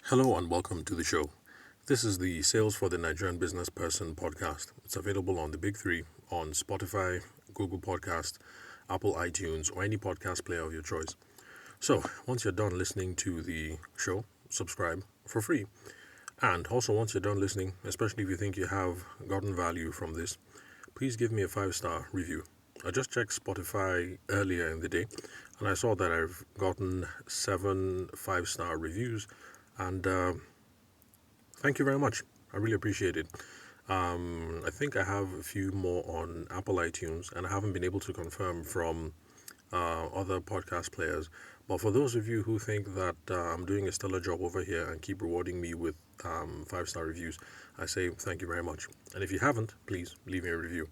Hello and welcome to the show. This is the Sales for the Nigerian Business Person podcast. It's available on the big three on Spotify, Google Podcast, Apple iTunes, or any podcast player of your choice. So, once you're done listening to the show, subscribe for free. And also, once you're done listening, especially if you think you have gotten value from this, please give me a 5-star review. I just checked Spotify earlier in the day and I saw that I've gotten 7 5-star reviews. And thank you very much. I really appreciate it. I think I have a few more on Apple iTunes, and I haven't been able to confirm from other podcast players. But for those of you who think that I'm doing a stellar job over here and keep rewarding me with 5-star reviews, I say thank you very much. And if you haven't, please leave me a review.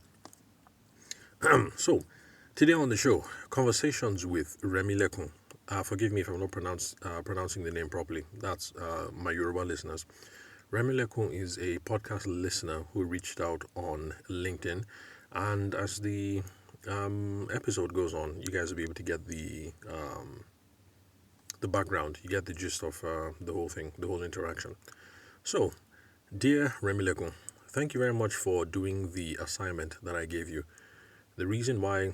So, today on the show, conversations with Remilekun. Forgive me if I'm not pronouncing the name properly. That's my Yoruba listeners. Remilekun is a podcast listener who reached out on LinkedIn, and as the episode goes on, you guys will be able to get the background. You get the gist of the whole thing, the whole interaction. So, dear Remilekun, thank you very much for doing the assignment that I gave you. The reason why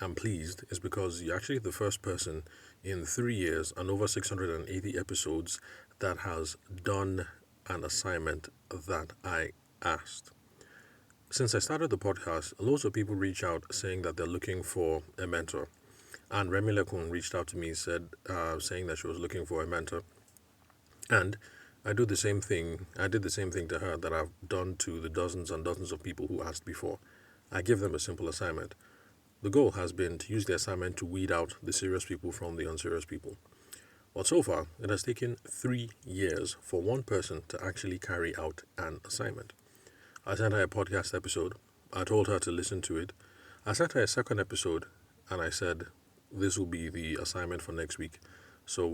I'm pleased is because you're actually the first person in 3 years and over 680 episodes that has done an assignment that I asked. Since I started the podcast, loads of people reach out saying that they're looking for a mentor. And Remilekun reached out to me saying that she was looking for a mentor. And I did the same thing to her that I've done to the dozens and dozens of people who asked before. I give them a simple assignment. The goal has been to use the assignment to weed out the serious people from the unserious people. But so far, it has taken 3 years for one person to actually carry out an assignment. I sent her a podcast episode. I told her to listen to it. I sent her a second episode, and I said, this will be the assignment for next week. So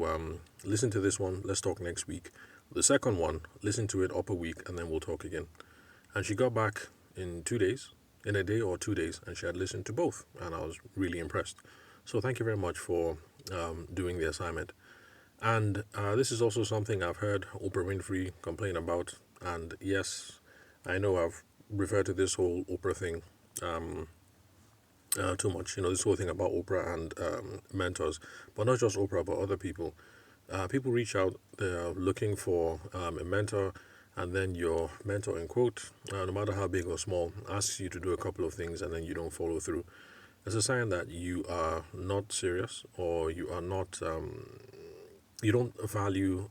listen to this one. Let's talk next week. The second one, listen to it up a week, and then we'll talk again. And she got back in 2 days. In a day or 2 days, and she had listened to both, and I was really impressed. So thank you very much for doing the assignment. And this is also something I've heard Oprah Winfrey complain about, and yes, I know I've referred to this whole Oprah thing too much, this whole thing about Oprah and mentors, but not just Oprah, but other people. People reach out, they're looking for a mentor, and then your mentor, in quote, no matter how big or small, asks you to do a couple of things and then you don't follow through. It's a sign that you are not serious, or you are not, you don't value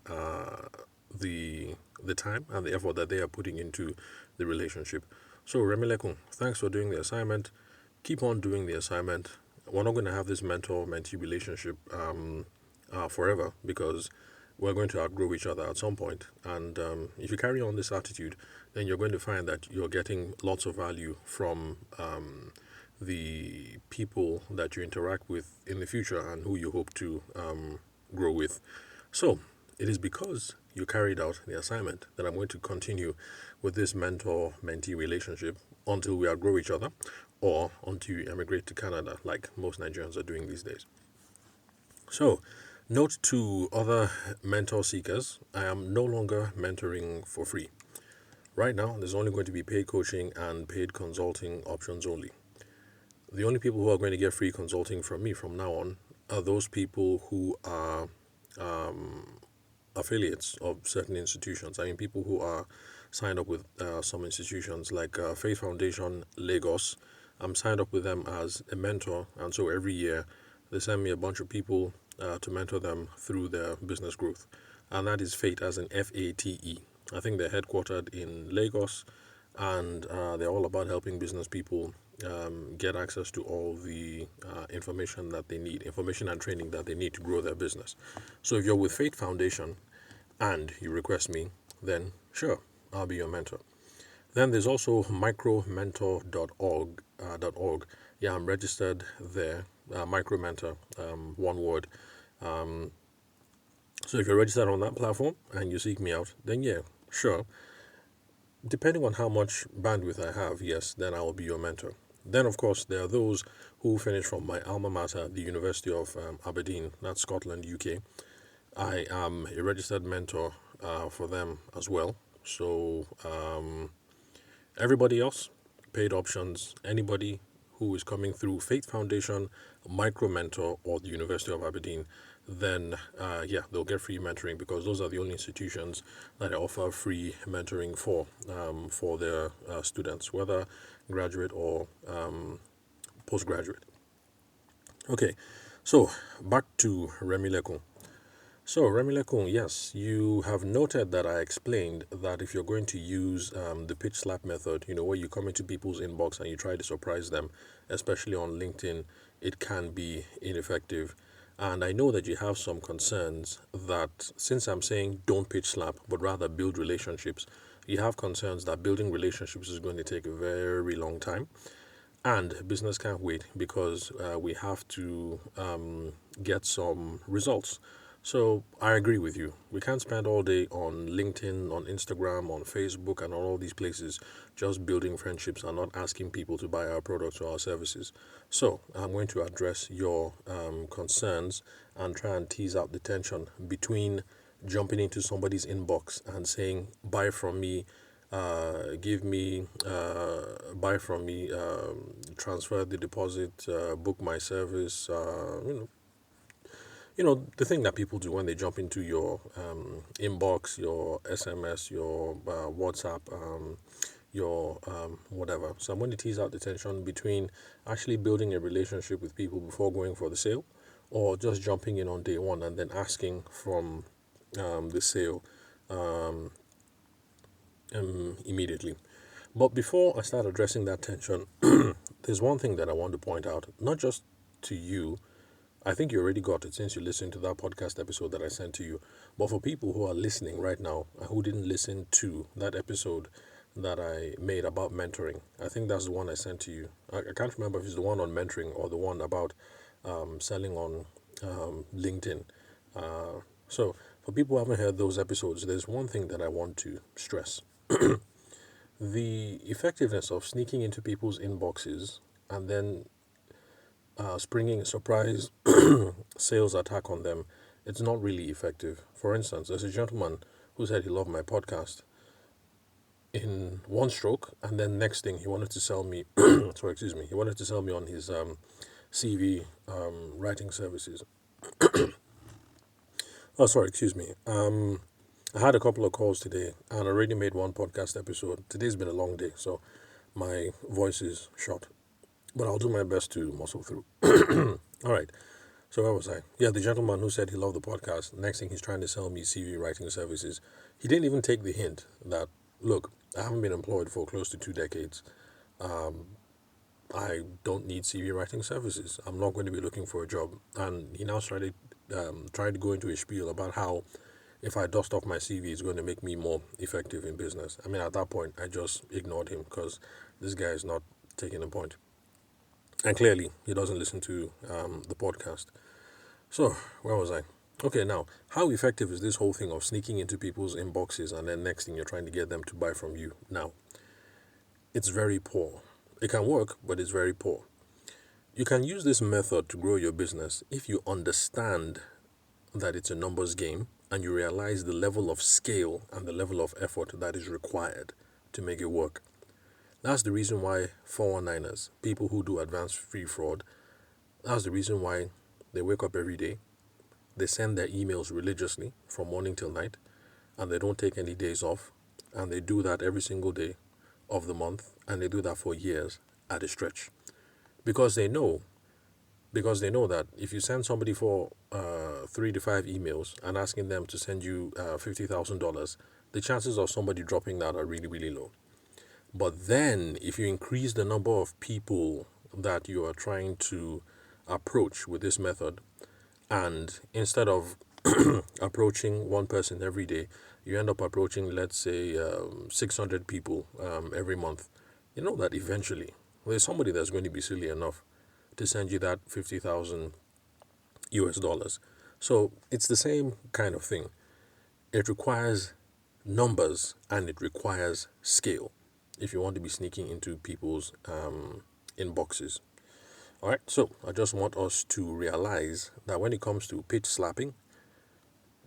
the time and the effort that they are putting into the relationship. So Remilekun, thanks for doing the assignment. Keep on doing the assignment. We're not going to have this mentor-mentee relationship forever, because we're going to outgrow each other at some point. And if you carry on this attitude, then you're going to find that you're getting lots of value from the people that you interact with in the future and who you hope to grow with. So it is because you carried out the assignment that I'm going to continue with this mentor-mentee relationship until we outgrow each other, or until you emigrate to Canada, like most Nigerians are doing these days. So, note to other mentor seekers, I am no longer mentoring for free. Right now, there's only going to be paid coaching and paid consulting options only. The only people who are going to get free consulting from me from now on are those people who are affiliates of certain institutions. I mean, people who are signed up with some institutions like Faith Foundation Lagos. I'm signed up with them as a mentor, and so every year they send me a bunch of people to mentor them through their business growth. And that is FATE, as in FATE. I think they're headquartered in Lagos, and they're all about helping business people get access to all the information that they need, information and training that they need to grow their business. So if you're with Faith Foundation and you request me, then sure, I'll be your mentor. Then there's also micromentor.org. Yeah, I'm registered there. Micromentor, one word. So if you're registered on that platform and you seek me out, then yeah, sure. Depending on how much bandwidth I have, yes, then I will be your mentor. Then, of course, there are those who finish from my alma mater, the University of Aberdeen, that's Scotland, UK. I am a registered mentor for them as well. So everybody else, paid options, anybody who is coming through Faith Foundation, Micro Mentor, or the University of Aberdeen, then yeah, they'll get free mentoring because those are the only institutions that offer free mentoring for their students, whether graduate or postgraduate. Okay, so back to Remilekun. So, Remilekun, yes, you have noted that I explained that if you're going to use the pitch slap method, where you come into people's inbox and you try to surprise them, especially on LinkedIn, it can be ineffective. And I know that you have some concerns that since I'm saying don't pitch slap, but rather build relationships, you have concerns that building relationships is going to take a very long time. And business can't wait because we have to get some results. So I agree with you. We can't spend all day on LinkedIn, on Instagram, on Facebook, and on all these places just building friendships and not asking people to buy our products or our services. So I'm going to address your concerns and try and tease out the tension between jumping into somebody's inbox and saying, buy from me, give me, buy from me, transfer the deposit, book my service, the thing that people do when they jump into your inbox, your SMS, your WhatsApp, your whatever. So I'm going to tease out the tension between actually building a relationship with people before going for the sale, or just jumping in on day one and then asking from the sale immediately. But before I start addressing that tension, there's one thing that I want to point out, not just to you. I think you already got it since you listened to that podcast episode that I sent to you. But for people who are listening right now and who didn't listen to that episode that I made about mentoring, I think that's the one I sent to you. I can't remember if it's the one on mentoring or the one about selling on LinkedIn. So for people who haven't heard those episodes, there's one thing that I want to stress. The effectiveness of sneaking into people's inboxes and then springing a surprise sales attack on them, it's not really effective. For instance, there's a gentleman who said he loved my podcast in one stroke, and then next thing he wanted to sell me, sorry, excuse me, he wanted to sell me on his CV writing services. Oh, sorry, excuse me. I had a couple of calls today and already made one podcast episode. Today's been a long day, so my voice is short, but I'll do my best to muscle through. All right. So where was I? Yeah, the gentleman who said he loved the podcast. Next thing he's trying to sell me CV writing services. He didn't even take the hint that, look, I haven't been employed for close to 2 decades. I don't need CV writing services. I'm not going to be looking for a job. And he now started trying to go into a spiel about how if I dust off my CV, it's going to make me more effective in business. I mean, at that point, I just ignored him because this guy is not taking the point. And clearly, he doesn't listen to the podcast. So, where was I? Okay, now, how effective is this whole thing of sneaking into people's inboxes and then next thing you're trying to get them to buy from you? Now, it's very poor. It can work, but it's very poor. You can use this method to grow your business if you understand that it's a numbers game and you realize the level of scale and the level of effort that is required to make it work. That's the reason why 419ers, people who do advanced free fraud, that's the reason why they wake up every day. They send their emails religiously from morning till night, and they don't take any days off. And they do that every single day of the month, and they do that for years at a stretch. Because they know that if you send somebody for 3 to 5 emails and asking them to send you $50,000, the chances of somebody dropping that are really, really low. But then if you increase the number of people that you are trying to approach with this method, and instead of approaching one person every day, you end up approaching, let's say, 600 people every month, you know that eventually there's somebody that's going to be silly enough to send you that 50,000 US dollars. So it's the same kind of thing. It requires numbers and it requires scale if you want to be sneaking into people's inboxes. All right, so I just want us to realize that when it comes to pitch slapping,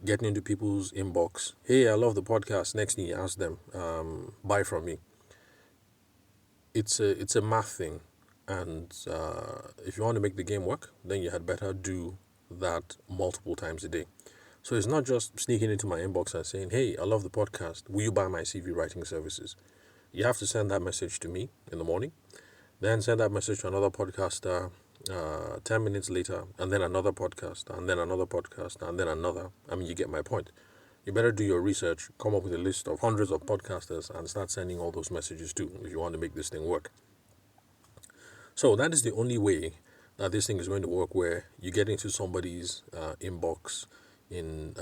getting into people's inbox. Hey, I love the podcast. Next thing you ask them, buy from me. It's a math thing, and if you want to make the game work, then you had better do that multiple times a day. So it's not just sneaking into my inbox and saying, "Hey, I love the podcast. Will you buy my CV writing services?" You have to send that message to me in the morning, then send that message to another podcaster 10 minutes later, and then another podcast, and then another podcast, and then another. I mean, you get my point. You better do your research, come up with a list of hundreds of podcasters, and start sending all those messages too if you want to make this thing work. So that is the only way that this thing is going to work, where you get into somebody's inbox in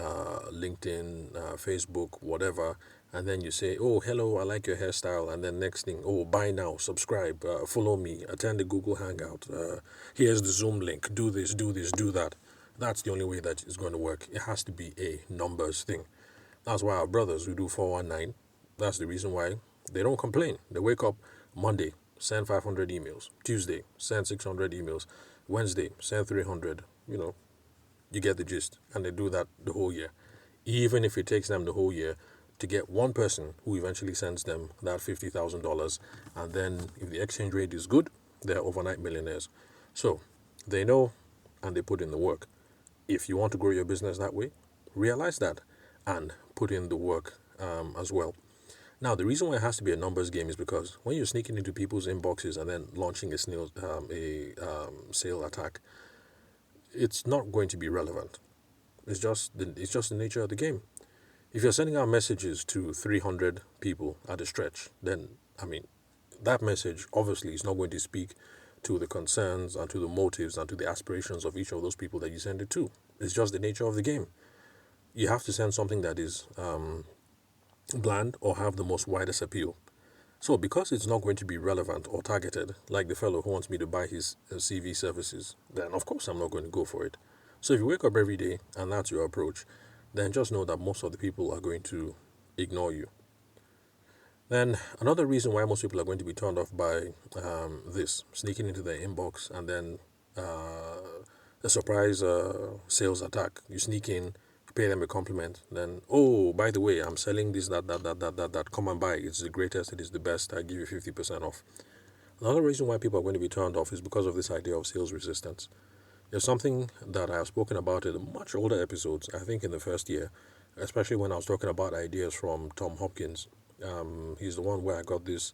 LinkedIn, Facebook, whatever, and then you say, "Oh, hello, I like your hairstyle," and then next thing, "Oh, buy now, subscribe, follow me, attend the Google Hangout, here's the Zoom link, do this, do this, do that." That's the only way that it's going to work. It has to be a numbers thing. That's why our brothers who do 419, that's the reason why they don't complain. They wake up Monday, send 500 emails. Tuesday, send 600 emails. Wednesday, send 300. You get the gist. And they do that the whole year. Even if it takes them the whole year to get one person who eventually sends them that $50,000. And then if the exchange rate is good, they're overnight millionaires. So they know, and they put in the work. If you want to grow your business that way, realize that and put in the work as well. Now, the reason why it has to be a numbers game is because when you're sneaking into people's inboxes and then launching a sale attack, it's not going to be relevant. It's just the nature of the game. If you're sending out messages to 300 people at a stretch, then that message obviously is not going to speak to the concerns and to the motives and to the aspirations of each of those people that you send it to. It's just the nature of the game. You have to send something that is bland or have the most widest appeal. So because it's not going to be relevant or targeted, like the fellow who wants me to buy his CV services, then of course I'm not going to go for it. So if you wake up every day and that's your approach, then just know that most of the people are going to ignore you. Then another reason why most people are going to be turned off by this, sneaking into their inbox and then a surprise sales attack. You sneak in, pay them a compliment, then, "Oh, by the way, I'm selling this, that, come and buy. It's the greatest, it is the best, I give you 50% off." Another reason why people are going to be turned off is because of this idea of sales resistance. There's something that I have spoken about in much older episodes, I think in the first year, especially when I was talking about ideas from Tom Hopkins. He's the one where I got this.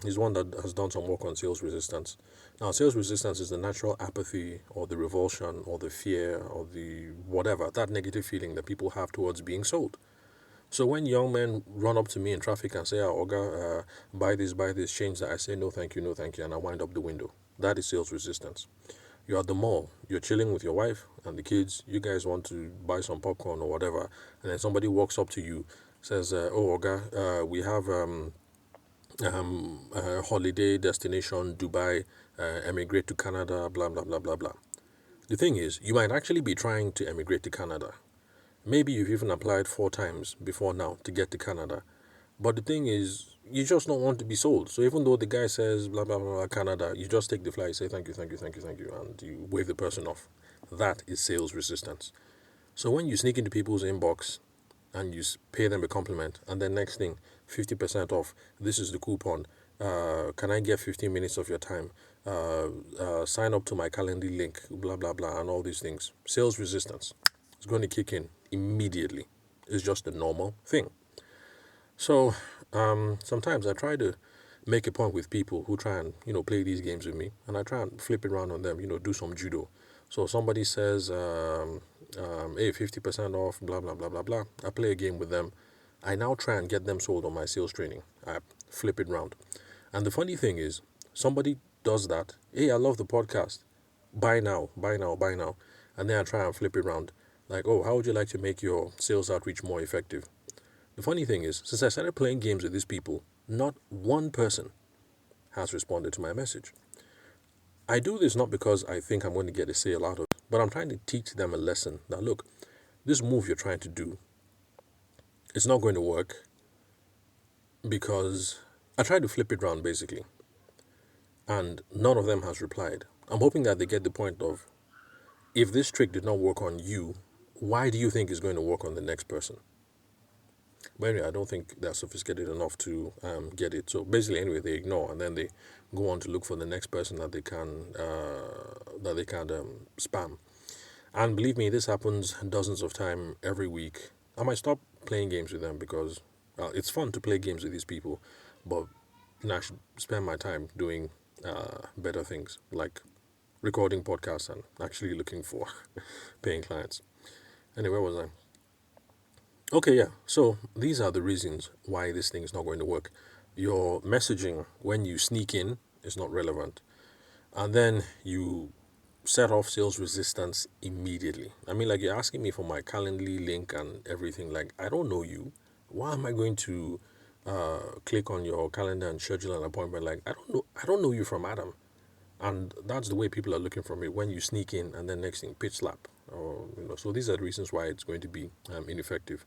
He's one that has done some work on sales resistance. Now, sales resistance is the natural apathy or the revulsion or the fear or the whatever, that negative feeling that people have towards being sold. So when young men run up to me in traffic and say, "Oh, Oga, buy this, change that," I say, "No, thank you, no, thank you," and I wind up the window. That is sales resistance. You're at the mall, you're chilling with your wife and the kids, you guys want to buy some popcorn or whatever, and then somebody walks up to you, says, "Oh, Oga, we have holiday destination, Dubai, emigrate to Canada, blah, blah, blah, blah, blah." The thing is, you might actually be trying to emigrate to Canada. Maybe you've even applied 4 times before now to get to Canada. But the thing is, you just don't want to be sold. So even though the guy says, blah, blah, blah, blah, Canada, you just take the flight, say, "Thank you, thank you, thank you, thank you," and you wave the person off. That is sales resistance. So when you sneak into people's inbox and you pay them a compliment, and then next thing, 50% off, this is the coupon, can I get 15 minutes of your time, sign up to my Calendly link, blah, blah, blah, and all these things. Sales resistance is going to kick in immediately. It's just a normal thing. So sometimes I try to make a point with people who try and play these games with me, and I try and flip it around on them, do some judo. So somebody says, "Hey, 50% off, blah, blah, blah, blah, blah." I play a game with them. I now try and get them sold on my sales training. I flip it around. And the funny thing is, somebody does that. "Hey, I love the podcast. Buy now, buy now, buy now." And then I try and flip it around. Like, "Oh, how would you like to make your sales outreach more effective?" The funny thing is, since I started playing games with these people, not one person has responded to my message. I do this not because I think I'm going to get a sale out of it, but I'm trying to teach them a lesson that, look, this move you're trying to do, it's not going to work, because I tried to flip it around basically, and none of them has replied. I'm hoping that they get the point of, if this trick did not work on you, why do you think it's going to work on the next person? But anyway, I don't think they're sophisticated enough to get it. So basically, anyway, they ignore and then they go on to look for the next person that they can spam. And believe me, this happens dozens of times every week. I might stop playing games with them because it's fun to play games with these people, but I should spend my time doing better things like recording podcasts and actually looking for paying clients. Anyway, where was I? Okay, yeah. So these are the reasons why this thing is not going to work. Your messaging when you sneak in is not relevant. And then you set off sales resistance immediately. I mean, like you're asking me for my Calendly link and everything. Like, I don't know you. Why am I going to click on your calendar and schedule an appointment? Like, I don't know. I don't know you from Adam. And that's the way people are looking for me when you sneak in and then next thing pitch slap. Or, so these are the reasons why it's going to be ineffective.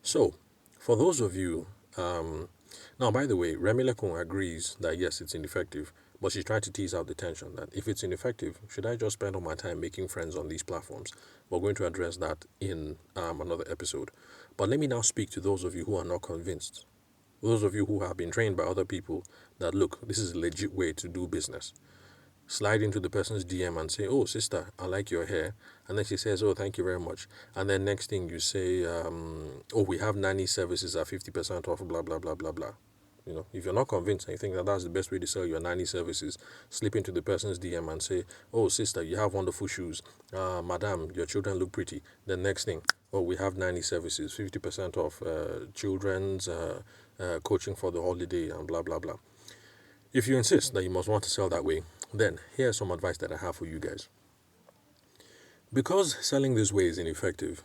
So, for those of you, now by the way, Remilekun agrees that yes, it's ineffective, but she's trying to tease out the tension that if it's ineffective, should I just spend all my time making friends on these platforms? We're going to address that in another episode. But let me now speak to those of you who are not convinced. Those of you who have been trained by other people that look, this is a legit way to do business. Slide into the person's DM and say, "Oh, sister, I like your hair." And then she says, "Oh, thank you very much." And then next thing you say, "Oh, we have nanny services at 50% off, blah, blah, blah, blah, blah." If you're not convinced and you think that that's the best way to sell your nanny services, slip into the person's DM and say, "Oh, sister, you have wonderful shoes. Madam, your children look pretty." The next thing, "Oh, we have nanny services, 50% off children's coaching for the holiday, and blah, blah, blah." If you insist that you must want to sell that way, then here's some advice that I have for you guys. Because selling this way is ineffective,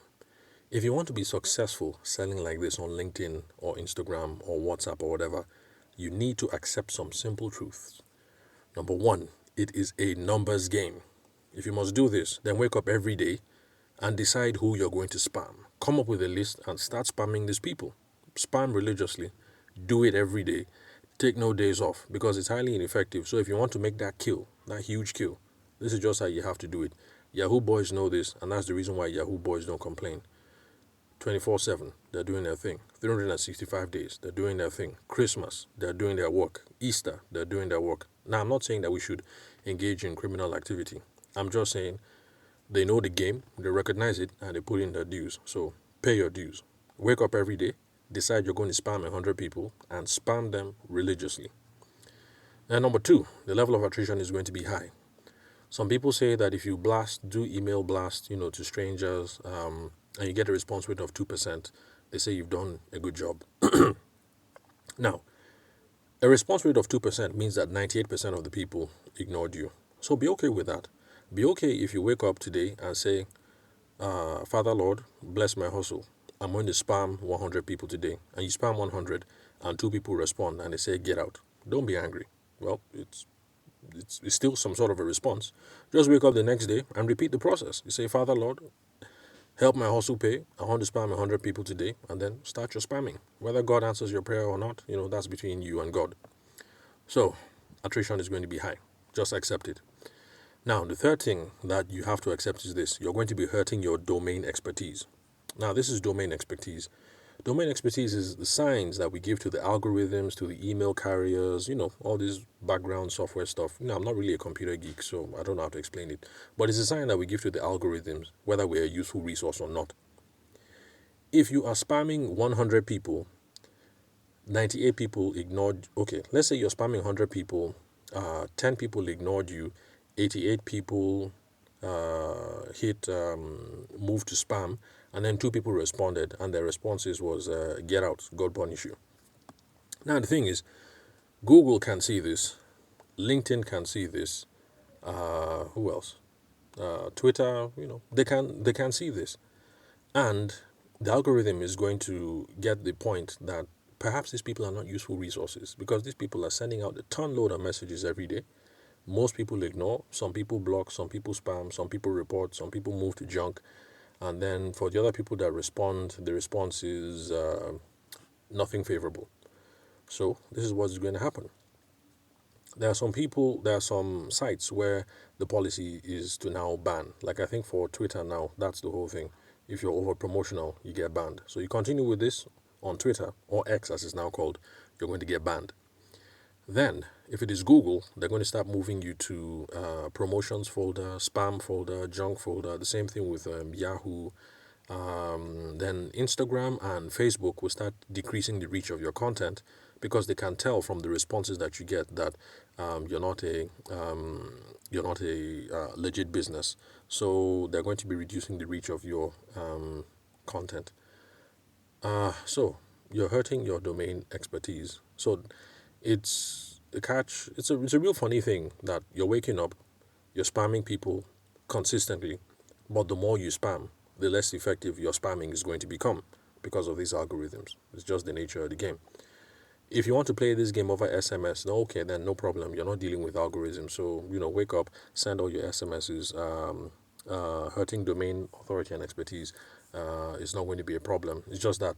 if you want to be successful selling like this on LinkedIn or Instagram or WhatsApp or whatever, you need to accept some simple truths. Number one, it is a numbers game. If you must do this, then wake up every day and decide who you're going to spam. Come up with a list and start spamming these people. Spam religiously. Do it every day. Take no days off because it's highly ineffective. So if you want to make that kill, that huge kill, this is just how you have to do it. Yahoo boys know this, and that's the reason why Yahoo boys don't complain. 24/7, they're doing their thing. 365 days, they're doing their thing. Christmas, they're doing their work. Easter, they're doing their work. Now, I'm not saying that we should engage in criminal activity. I'm just saying they know the game, they recognize it, and they put in their dues. So pay your dues. Wake up every day, decide you're going to spam 100 people, and spam them religiously. And number two, the level of attrition is going to be high. Some people say that if you do email blast, to strangers, and you get a response rate of 2%, they say you've done a good job. Now, a response rate of 2% means that 98% of the people ignored you. So be okay with that. Be okay if you wake up today and say, "Father Lord, bless my hustle. I'm going to spam 100 people today." And you spam 100 and 2 people respond and they say, "Get out." Don't be angry. Well, it's still some sort of a response. Just wake up the next day and repeat the process. You say, "Father Lord, help my hustle pay. I want to spam 100 people today," and then start your spamming. Whether God answers your prayer or not, that's between you and God. So, attrition is going to be high. Just accept it. Now, the third thing that you have to accept is this. You're going to be hurting your domain expertise. Now, this is domain expertise. Domain expertise is the signs that we give to the algorithms, to the email carriers, all this background software stuff. I'm not really a computer geek, so I don't know how to explain it. But it's a sign that we give to the algorithms, whether we're a useful resource or not. If you are spamming 100 people, 98 people ignored, okay, let's say you're spamming 100 people, 10 people ignored you, 88 people hit move to spam, and then 2 people responded, and their responses was, "Get out, God punish you." Now, the thing is, Google can see this, LinkedIn can see this, who else? Twitter, they can see this. And the algorithm is going to get the point that perhaps these people are not useful resources because these people are sending out a ton load of messages every day. Most people ignore, some people block, some people spam, some people report, some people move to junk. And then for the other people that respond, the response is nothing favorable. So this is what's going to happen. There are some sites where the policy is to now ban. Like I think for Twitter now, that's the whole thing. If you're over promotional, you get banned. So you continue with this on Twitter, or X as it's now called, you're going to get banned. Then, if it is Google, they're going to start moving you to promotions folder, spam folder, junk folder. The same thing with Yahoo. Then Instagram and Facebook will start decreasing the reach of your content because they can tell from the responses that you get that you're not a legit business. So they're going to be reducing the reach of your content. So you're hurting your domain expertise. So it's a catch. It's a real funny thing that you're waking up, you're spamming people consistently, but the more you spam, the less effective your spamming is going to become because of these algorithms. It's just the nature of the game. If you want to play this game over SMS, no, okay, then no problem. You're not dealing with algorithms. So, wake up, send all your SMSs. Hurting domain authority and expertise is not going to be a problem. It's just that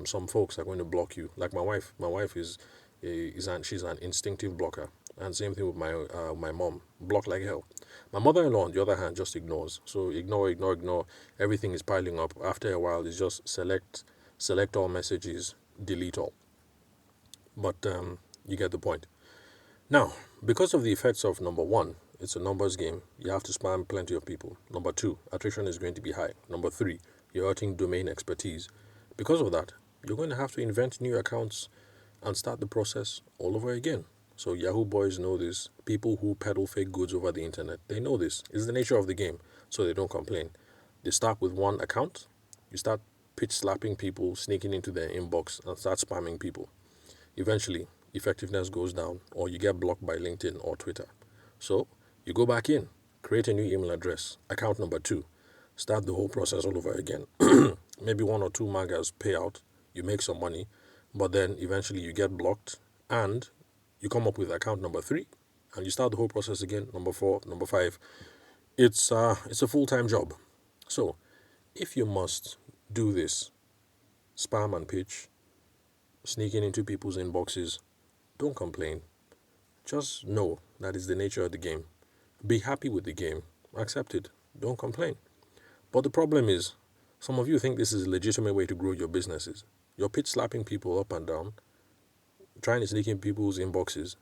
some folks are going to block you. Like my wife. My wife she's an instinctive blocker. And same thing with my mom. Block like hell. My mother-in-law, on the other hand, just ignores. So ignore. Everything is piling up. After a while, it's just select all messages, delete all. But you get the point. Now, because of the effects of number one, it's a numbers game. You have to spam plenty of people. Number two, attrition is going to be high. Number three, you're hurting domain expertise. Because of that, you're going to have to invent new accounts and start the process all over again. So Yahoo boys know this. People who peddle fake goods over the internet, they know this. It's the nature of the game, so they don't complain. They start with one account. You start pitch slapping people, sneaking into their inbox, and start spamming people. Eventually, effectiveness goes down, or you get blocked by LinkedIn or Twitter. So you go back in, create a new email address, account number two, start the whole process all over again. Maybe one or two magas pay out, you make some money, but then eventually you get blocked and you come up with account number three and you start the whole process again, number four, number five. It's a full-time job. So if you must do this, spam and pitch, sneaking into people's inboxes, don't complain. Just know that is the nature of the game. Be happy with the game. Accept it. Don't complain. But the problem is, some of you think this is a legitimate way to grow your businesses. You're pitch slapping people up and down, trying to sneak in people's inboxes,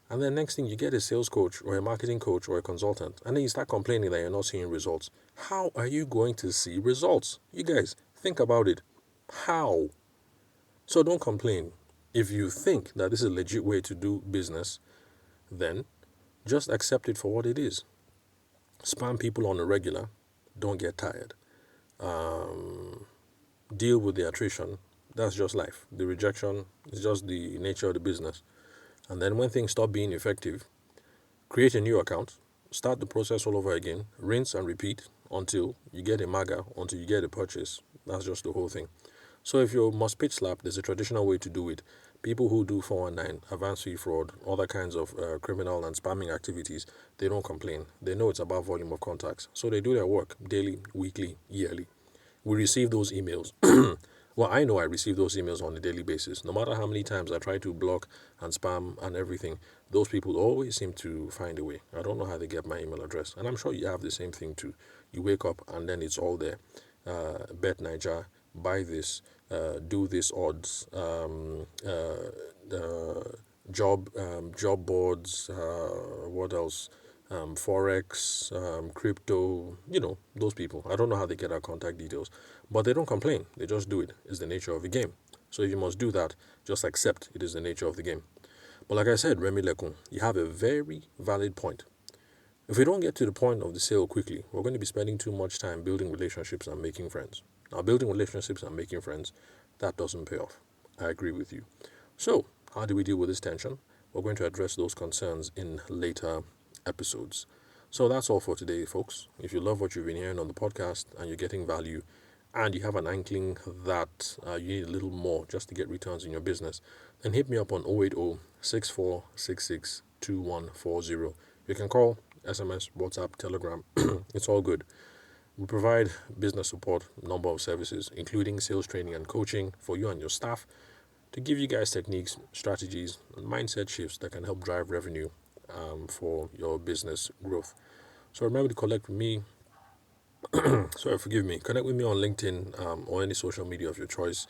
and then next thing you get a sales coach or a marketing coach or a consultant, and then you start complaining that you're not seeing results. How are you going to see results? You guys, think about it. How? So don't complain. If you think that this is a legit way to do business, then just accept it for what it is. Spam people on a regular. Don't get tired. Deal with the attrition. That's just life. The rejection is just the nature of the business. And then when things stop being effective, create a new account, start the process all over again, rinse and repeat until you get a MAGA, until you get a purchase. That's just the whole thing. So if you must pitch slap, there's a traditional way to do it. People who do 419, advanced fee fraud, other kinds of criminal and spamming activities, they don't complain. They know it's about volume of contacts. So they do their work daily, weekly, yearly. We receive those emails. Well, I know I receive those emails on a daily basis. No matter how many times I try to block and spam and everything, those people always seem to find a way. I don't know how they get my email address. And I'm sure you have the same thing too. You wake up and then it's all there. Bet Niger, buy this, do this odds, job boards, what else? Forex, crypto, those people. I don't know how they get our contact details, but they don't complain. They just do it. It's the nature of the game. So if you must do that, just accept it is the nature of the game. But like I said, Remilekun, you have a very valid point. If we don't get to the point of the sale quickly, we're going to be spending too much time building relationships and making friends. Now, building relationships and making friends, that doesn't pay off. I agree with you. So, how do we deal with this tension? We're going to address those concerns in later episodes. So that's all for today, folks. If you love what you've been hearing on the podcast and you're getting value and you have an inkling that you need a little more just to get returns in your business, then hit me up on 080 6466 2140. You can call, SMS, WhatsApp, Telegram. It's all good. We provide business support, number of services, including sales training and coaching for you and your staff to give you guys techniques, strategies, and mindset shifts that can help drive revenue for your business growth. So remember to connect with me Sorry, forgive me. Connect with me on LinkedIn or any social media of your choice.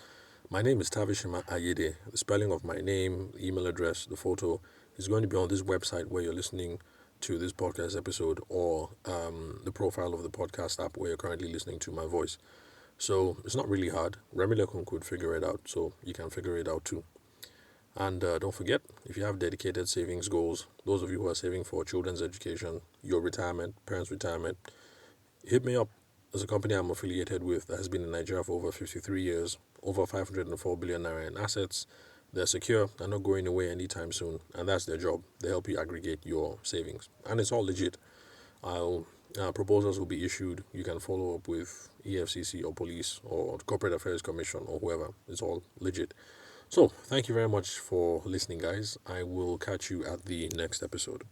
My name is Tavishima Ayede. The spelling of my name, the email address, the photo is going to be on this website where you're listening to this podcast episode, or the profile of the podcast app where you're currently listening to my voice. So it's not really hard. Remilekun could figure it out, so you can figure it out too. And don't forget, if you have dedicated savings goals, those of you who are saving for children's education, your retirement, parents' retirement, hit me up. There's a company I'm affiliated with that has been in Nigeria for over 53 years, over 504 billion naira in assets. They're secure, they're not going away anytime soon, and that's their job. They help you aggregate your savings, and it's all legit. I'll Proposals will be issued. You can follow up with EFCC or police or the Corporate Affairs Commission or whoever. It's all legit. So, thank you very much for listening, guys. I will catch you at the next episode.